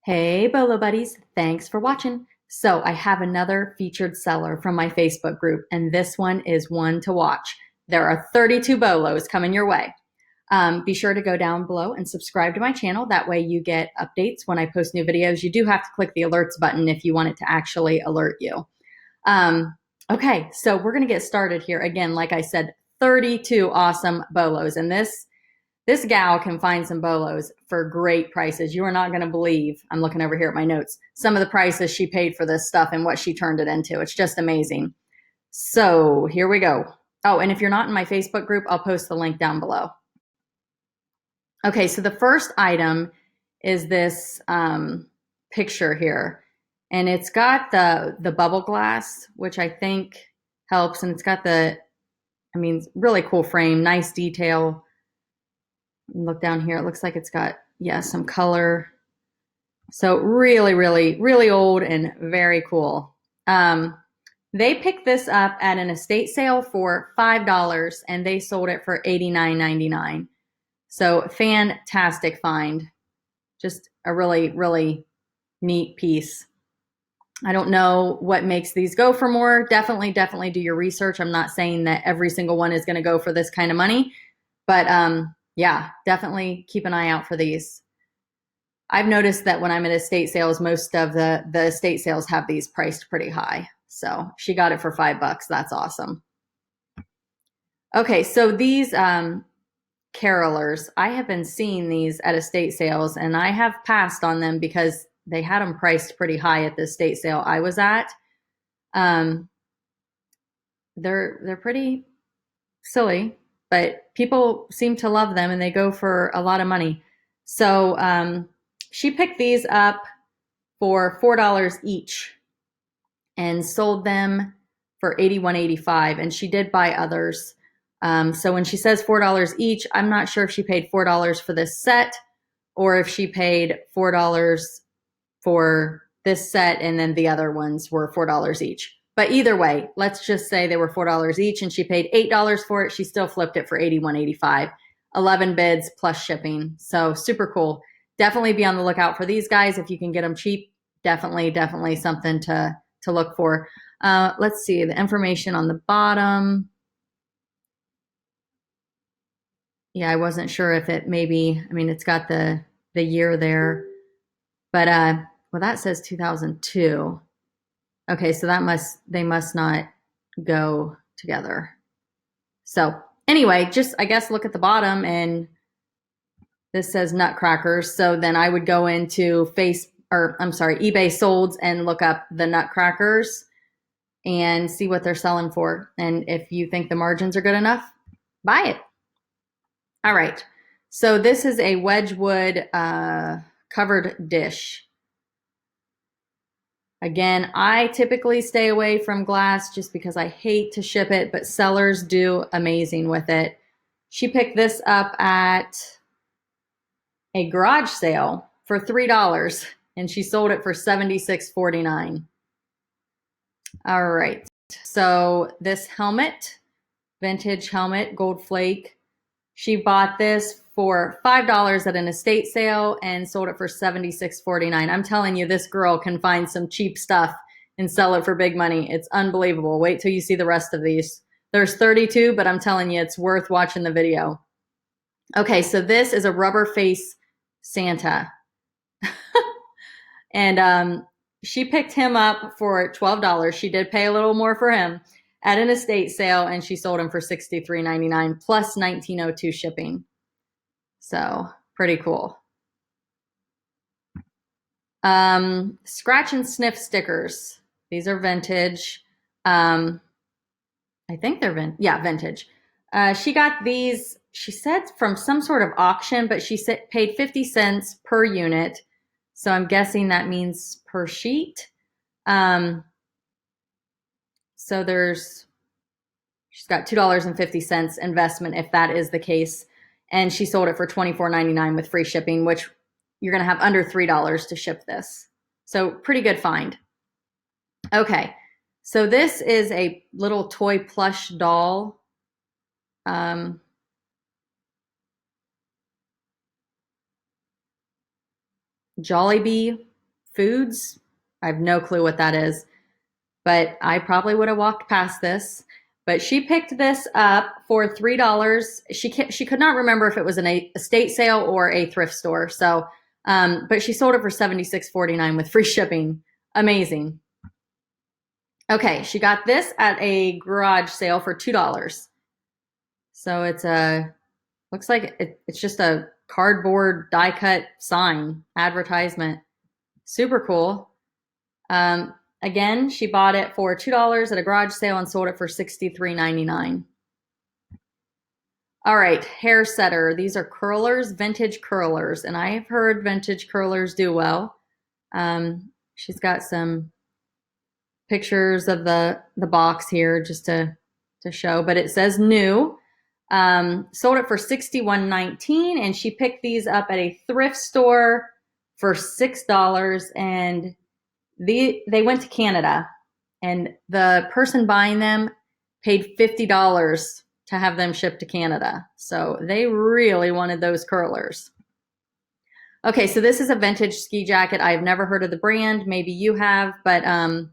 Hey, Bolo buddies, thanks for watching. So I have another featured seller from my Facebook group, and this one is one to watch. There are 32 Bolos coming your way. Be sure to go down below and subscribe to my channel. That way you get updates when I post new videos. You do have to click the alerts button if you want it to actually alert you. Okay, so we're gonna get started here. Again, like I said, 32 awesome Bolos, and this gal can find some Bolos for great prices. You are not going to believe, I'm looking over here at my notes, some of the prices she paid for this stuff and what she turned it into. It's just amazing. So here we go. Oh, and if you're not in my Facebook group, I'll post the link down below. Okay, so the first item is this picture here. And it's got the bubble glass, which I think helps. And it's got really cool frame, nice detail. Look down here. It looks like it's got, some color. So really, really, really old and very cool. They picked this up at an estate sale for $5 and they sold it for $89.99. So fantastic find. Just a really, really neat piece. I don't know what makes these go for more. Definitely do your research. I'm not saying that every single one is going to go for this kind of money, but yeah, definitely keep an eye out for these. I've noticed that when I'm at estate sales, most of the estate sales have these priced pretty high. So she got it for $5. That's awesome. Okay, so these carolers, I have been seeing these at estate sales and I have passed on them because they had them priced pretty high at the estate sale I was at. They're pretty silly, but people seem to love them and they go for a lot of money. So she picked these up for $4 each and sold them for $81.85. And she did buy others. So when she says $4 each, I'm not sure if she paid $4 for this set or if she paid $4 for this set and then the other ones were $4 each. But either way, let's just say they were $4 each and she paid $8 for it. She still flipped it for $81.85. 11 bids plus shipping. So super cool. Definitely be on the lookout for these guys. If you can get them cheap, definitely something to look for. Let's see the information on the bottom. Yeah, I wasn't sure if it maybe, it's got the year there, but well, that says 2002. Okay, so they must not go together. So anyway, just I guess look at the bottom and this says Nutcrackers. So then I would go into eBay solds and look up the Nutcrackers and see what they're selling for. And if you think the margins are good enough, buy it. All right. So this is a Wedgwood covered dish. Again, I typically stay away from glass just because I hate to ship it, but sellers do amazing with it. She picked this up at a garage sale for $3 and she sold it for $76.49. All right. So this helmet, vintage helmet, gold flake, she bought this for $5 at an estate sale and sold it for $76.49. I'm telling you, this girl can find some cheap stuff and sell it for big money. It's unbelievable. Wait till you see the rest of these. There's 32, but I'm telling you, it's worth watching the video. Okay, so this is a rubber face Santa. And she picked him up for $12. She did pay a little more for him at an estate sale, and she sold him for $63.99 plus $19.02 shipping. So pretty cool. Scratch and sniff stickers. These are vintage. I think they're vintage. She got these, she said from some sort of auction, but she paid 50 cents per unit. So I'm guessing that means per sheet. So she's got $2.50 investment if that is the case. And she sold it for $24.99 with free shipping, which you're going to have under $3 to ship this. So pretty good find. Okay. So this is a little toy plush doll. Jollibee Foods. I have no clue what that is, but I probably would have walked past this. But she picked this up for $3. She could not remember if it was an estate sale or a thrift store. So, but she sold it for $76.49 with free shipping. Amazing. Okay, she got this at a garage sale for $2. So it's looks like it's just a cardboard die cut sign advertisement. Super cool. Again, she bought it for $2 at a garage sale and sold it for $63.99. All right, hair setter. These are curlers, vintage curlers, and I have heard vintage curlers do well. She's got some pictures of the box here just to show, but it says new. Sold it for $61.19, and she picked these up at a thrift store for $6, and they went to Canada, and the person buying them paid $50 to have them shipped to Canada. So they really wanted those curlers. Okay, so this is a vintage ski jacket. I've never heard of the brand. Maybe you have, but I'm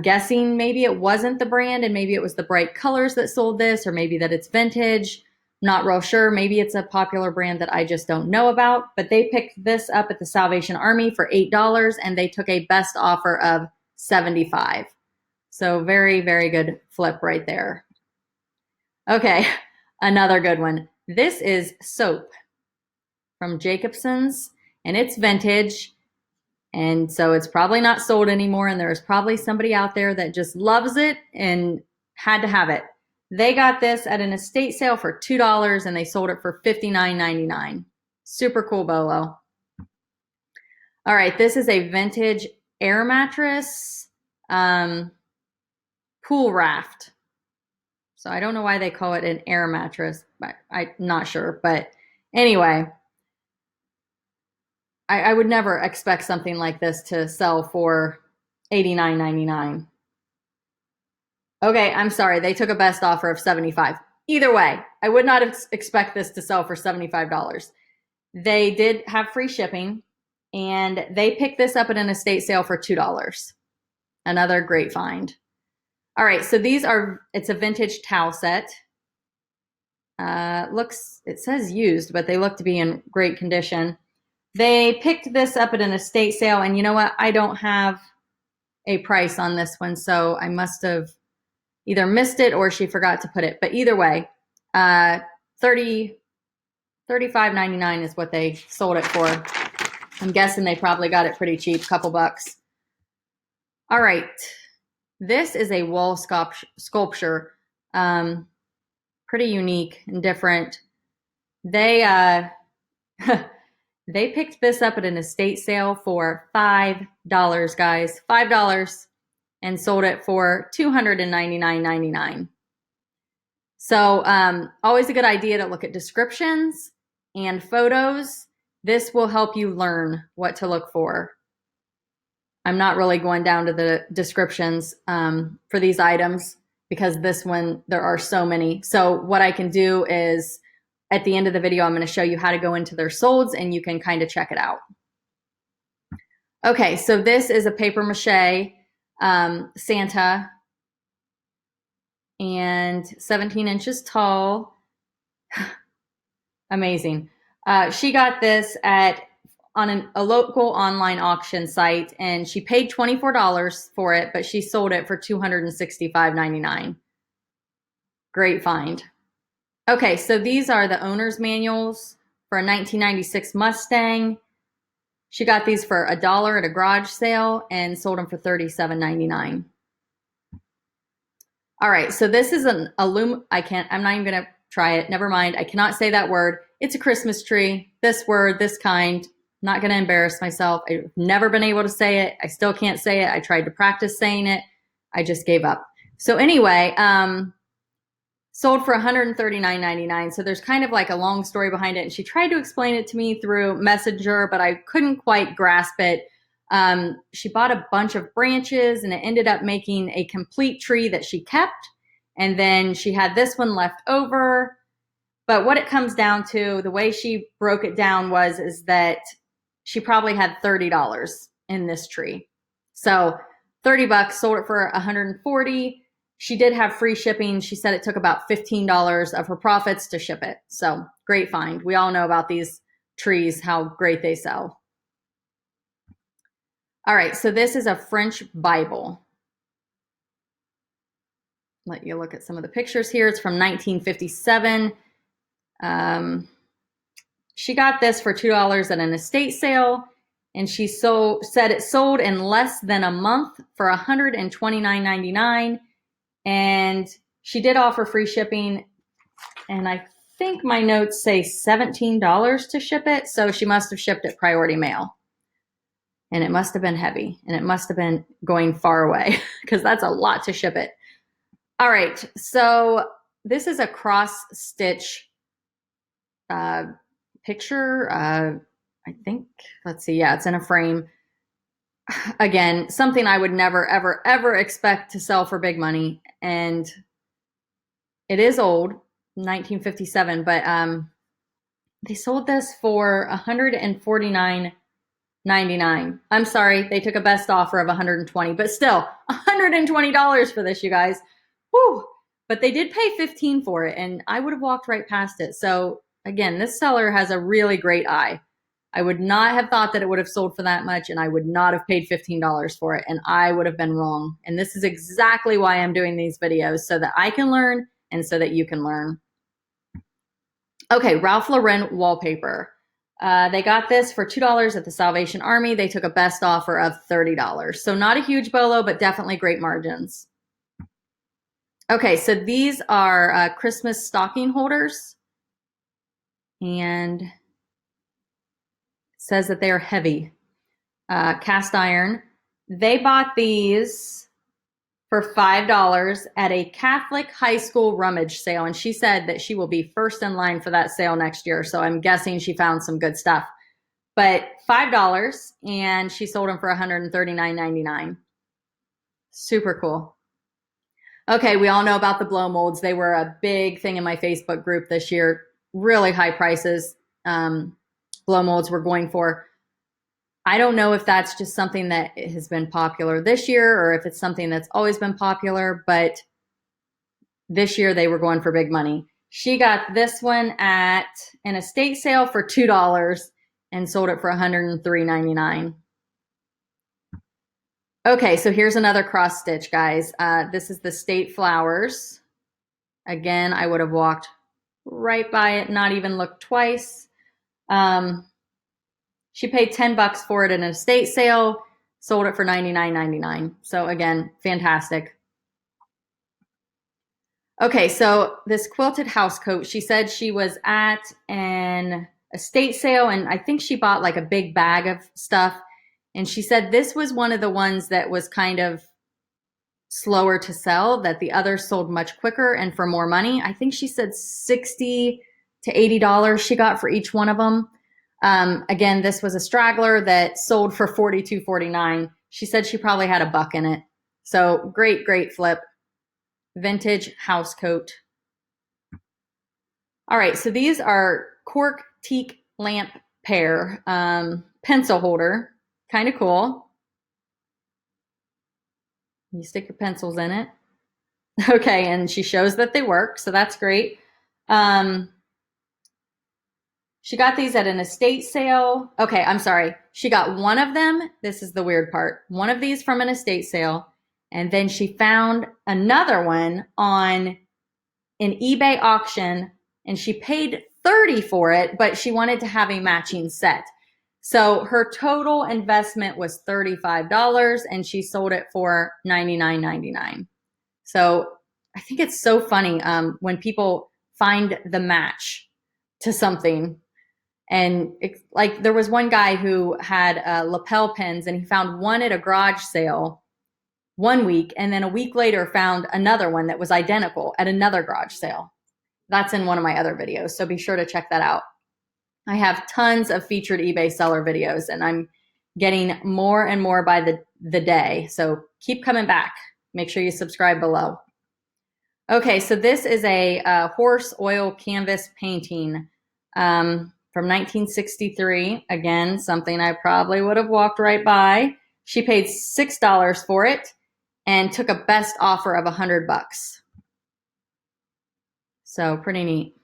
guessing maybe it wasn't the brand and maybe it was the bright colors that sold this, or maybe that it's vintage. Not real sure. Maybe it's a popular brand that I just don't know about, but they picked this up at the Salvation Army for $8 and they took a best offer of $75. So very, very good flip right there. Okay, another good one. This is soap from Jacobsen's, and it's vintage. And so it's probably not sold anymore, and there's probably somebody out there that just loves it and had to have it. They got this at an estate sale for $2 and they sold it for $59.99. Super cool bolo. All right, this is a vintage air mattress pool raft. So I don't know why they call it an air mattress, but I'm not sure. But anyway, I would never expect something like this to sell for $89.99. Okay, I'm sorry. They took a best offer of $75. Either way, I would not expect this to sell for $75. They did have free shipping, and they picked this up at an estate sale for $2. Another great find. All right, so it's a vintage towel set. It says used, but they look to be in great condition. They picked this up at an estate sale, and you know what? I don't have a price on this one, so I must have either missed it or she forgot to put it. But either way, $35.99 is what they sold it for. I'm guessing they probably got it pretty cheap, couple bucks. All right, this is a wall sculpture, pretty unique and different. They they picked this up at an estate sale for $5, guys, $5, and sold it for $299.99. So always a good idea to look at descriptions and photos. This will help you learn what to look for. I'm not really going down to the descriptions for these items because this one, there are so many. So what I can do is at the end of the video, I'm going to show you how to go into their solds and you can kind of check it out. Okay, so this is a paper mache Santa, and 17 inches tall. Amazing. She got this on a local online auction site, and she paid $24 for it, but she sold it for $265.99. Great find. Okay, so these are the owner's manuals for a 1996 Mustang. She got these for $1 at a garage sale and sold them for $37.99. All right, so this is I'm not even gonna try it. Never mind, I cannot say that word. It's a Christmas tree. This word, this kind. Not gonna embarrass myself. I've never been able to say it. I still can't say it. I tried to practice saying it. I just gave up. So anyway, sold for $139.99. So there's kind of like a long story behind it. And she tried to explain it to me through Messenger, but I couldn't quite grasp it. She bought a bunch of branches and it ended up making a complete tree that she kept. And then she had this one left over. But what it comes down to, the way she broke it down is that she probably had $30 in this tree. So 30 bucks, sold it for 140. She did have free shipping. She said it took about $15 of her profits to ship it. So great find. We all know about these trees, how great they sell. All right, so this is a French Bible. Let you look at some of the pictures here. It's from 1957. She got this for $2 at an estate sale, and she said it sold in less than a month for $129.99. And she did offer free shipping, and I think my notes say $17 to ship it. So she must have shipped it priority mail. And it must have been heavy, and it must have been going far away because that's a lot to ship it. All right, so this is a cross stitch picture. I think, let's see, yeah, it's in a frame. Again, something I would never, ever, ever expect to sell for big money. And it is old, 1957, but they sold this for $149.99. I'm sorry, they took a best offer of $120, but still, $120 for this, you guys. Whew. But they did pay $15 for it, and I would have walked right past it. So again, this seller has a really great eye. I would not have thought that it would have sold for that much, and I would not have paid $15 for it, and I would have been wrong. And this is exactly why I'm doing these videos, so that I can learn and so that you can learn. Okay, Ralph Lauren wallpaper. They got this for $2 at the Salvation Army. They took a best offer of $30. So not a huge bolo, but definitely great margins. Okay, so these are Christmas stocking holders. And it says that they are heavy. Cast iron. They bought these for $5 at a Catholic high school rummage sale. And she said that she will be first in line for that sale next year. So I'm guessing she found some good stuff. But $5, and she sold them for $139.99. Super cool. Okay, we all know about the blow molds. They were a big thing in my Facebook group this year. Really high prices blow molds were going for. I don't know if that's just something that has been popular this year or if it's something that's always been popular, but this year they were going for big money. She got this one at an estate sale for $2 and sold it for $103.99. Okay, so here's another cross stitch, guys. This is the State Flowers. Again, I would have walked right by it, not even looked twice. She paid $10 for it in an estate sale, sold it for $99.99. So again, fantastic. Okay, so this quilted house coat, she said she was at an estate sale, and I think she bought like a big bag of stuff. And she said this was one of the ones that was kind of slower to sell, that the others sold much quicker and for more money. I think she said $60 to $80 she got for each one of them. Again, this was a straggler that sold for $42.49. She said she probably had $1 in it. So great, great flip. Vintage house coat. All right, so these are cork teak lamp pair pencil holder. Kind of cool. You stick your pencils in it. Okay, and she shows that they work, so that's great. She got these at an estate sale. Okay, I'm sorry. She got one of them. This is the weird part. One of these from an estate sale. And then she found another one on an eBay auction, and she paid $30 for it, but she wanted to have a matching set. So her total investment was $35, and she sold it for $99.99. So I think it's so funny when people find the match to something. And it's like there was one guy who had lapel pins, and he found one at a garage sale one week, and then a week later found another one that was identical at another garage sale. That's in one of my other videos, so be sure to check that out. I have tons of featured eBay seller videos, and I'm getting more and more by the day, so keep coming back. Make sure you subscribe below. Okay, so this is a horse oil canvas painting. from 1963. Again, something I probably would have walked right by. She paid $6 for it and took a best offer of $100. So pretty neat.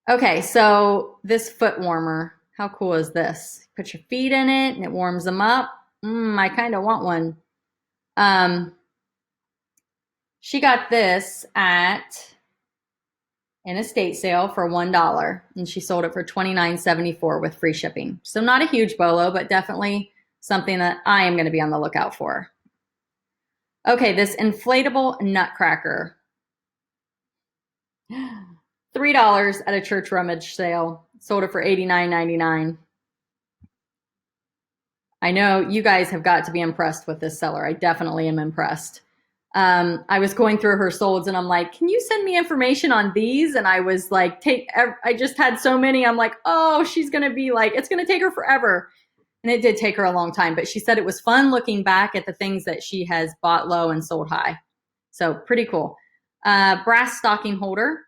Okay, so this foot warmer, how cool is this? Put your feet in it and it warms them up. I kind of want one. She got this at an estate sale for $1, and she sold it for $29.74 with free shipping. So not a huge bolo, but definitely something that I am going to be on the lookout for. Okay, this inflatable nutcracker. $3 at a church rummage sale. Sold it for $89.99. I know you guys have got to be impressed with this seller. I definitely am impressed. I was going through her solds and I'm like, can you send me information on these? And I was like, I just had so many. I'm like, oh, she's going to be like, it's going to take her forever. And it did take her a long time, but she said it was fun looking back at the things that she has bought low and sold high. So pretty cool. Brass stocking holder,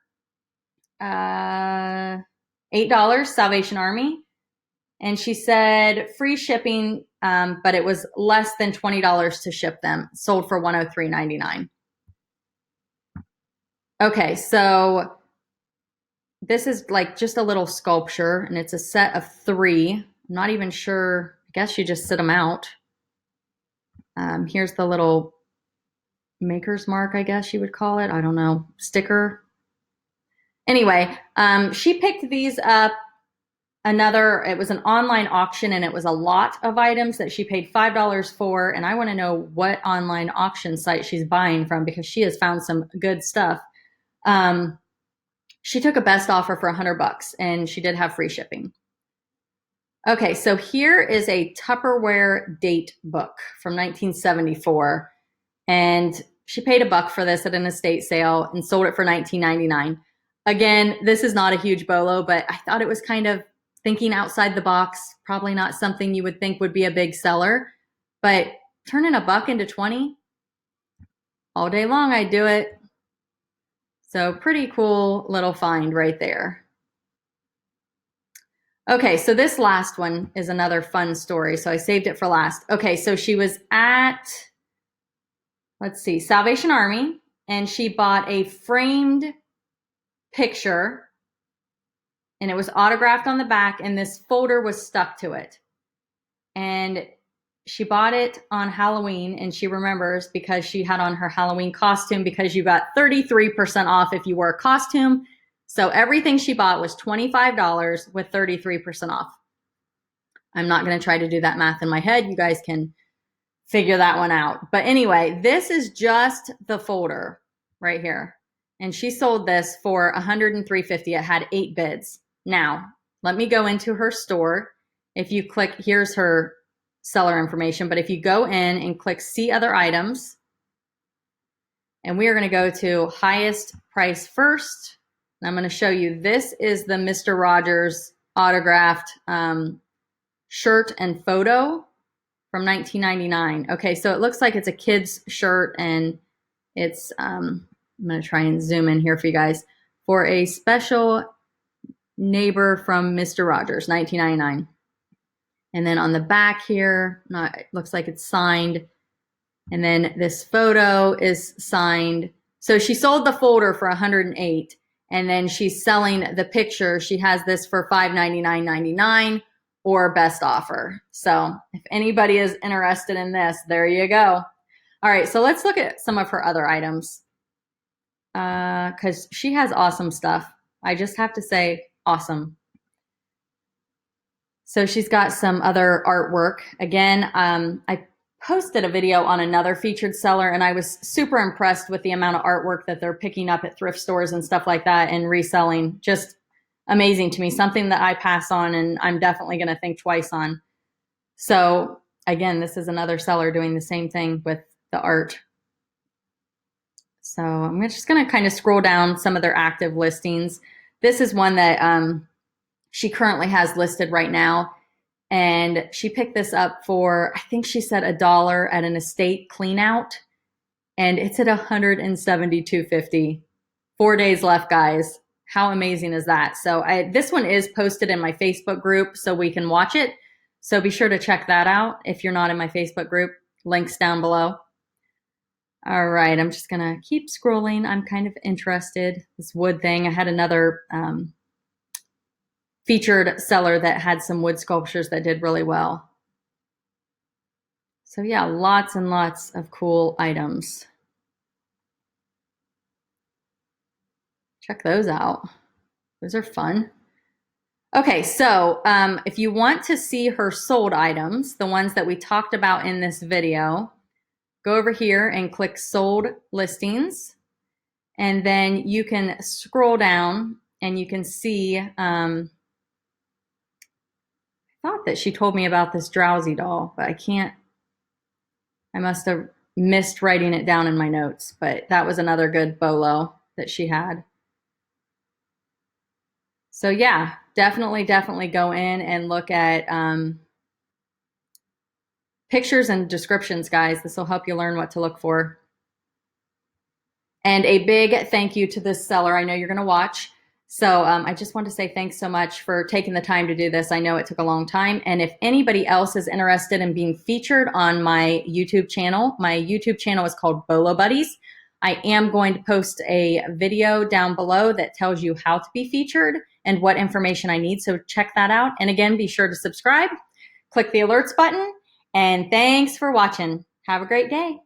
$8, Salvation Army. And she said free shipping, but it was less than $20 to ship them. Sold for $103.99. Okay, so this is like just a little sculpture, and it's a set of 3. I'm not even sure. I guess you just sit them out. Here's the little maker's mark, I guess you would call it. I don't know. Sticker. Anyway, she picked these up. It was an online auction, and it was a lot of items that she paid $5 for. And I want to know what online auction site she's buying from, because she has found some good stuff. She took a best offer for $100, and she did have free shipping. Okay, so here is a Tupperware date book from 1974. And she paid $1 for this at an estate sale and sold it for $19.99. Again, this is not a huge bolo, but I thought it was kind of thinking outside the box. Probably not something you would think would be a big seller, but turning $1 into 20 all day long, I'd do it. So pretty cool little find right there. Okay, so this last one is another fun story. So I saved it for last. Okay, so she was at, let's see, Salvation Army, and she bought a framed picture, and it was autographed on the back, and this folder was stuck to it. And she bought it on Halloween, and she remembers because she had on her Halloween costume, because you got 33% off if you wore a costume. So everything she bought was $25 with 33% off. I'm not going to try to do that math in my head. You guys can figure that one out. But anyway, this is just the folder right here. And she sold this for $103.50. It had 8 bids. Now, let me go into her store. If you click, here's her seller information, but if you go in and click see other items, and we are going to go to highest price first. And I'm going to show you, this is the Mr. Rogers autographed shirt and photo from 1999. Okay, so it looks like it's a kid's shirt, and it's, I'm going to try and zoom in here for you guys, for a special neighbor from Mr. Rogers, 1999. And then on the back here, it looks like it's signed. And then this photo is signed. So she sold the folder for $108, and then she's selling the picture. She has this for $599.99 or best offer. So if anybody is interested in this, there you go. All right, so let's look at some of her other items, because she has awesome stuff. I just have to say, awesome. So she's got some other artwork. Again, I posted a video on another featured seller, and I was super impressed with the amount of artwork that they're picking up at thrift stores and stuff like that and reselling. Just amazing to me. Something that I pass on, and I'm definitely going to think twice on. So again, this is another seller doing the same thing with the art. So I'm just going to kind of scroll down some of their active listings. This is one that she currently has listed right now. And she picked this up for, I think she said $1 at an estate clean out. And it's at $172.50. 4 days left, guys. How amazing is that? So this one is posted in my Facebook group so we can watch it. So be sure to check that out if you're not in my Facebook group. Links down below. All right, I'm just gonna keep scrolling. I'm kind of interested. This wood thing. I had another featured seller that had some wood sculptures that did really well. So yeah, lots and lots of cool items. Check those out. Those are fun. Okay, so if you want to see her sold items, the ones that we talked about in this video, go over here and click sold listings. And then you can scroll down and you can see, I thought that she told me about this drowsy doll, but I must have missed writing it down in my notes, but that was another good bolo that she had. So yeah, definitely go in and look at pictures and descriptions, guys. This will help you learn what to look for. And a big thank you to this seller. I know you're going to watch. So I just want to say thanks so much for taking the time to do this. I know it took a long time. And if anybody else is interested in being featured on my YouTube channel is called BOLO Buddies. I am going to post a video down below that tells you how to be featured and what information I need. So check that out. And again, be sure to subscribe, click the alerts button, and thanks for watching. Have a great day.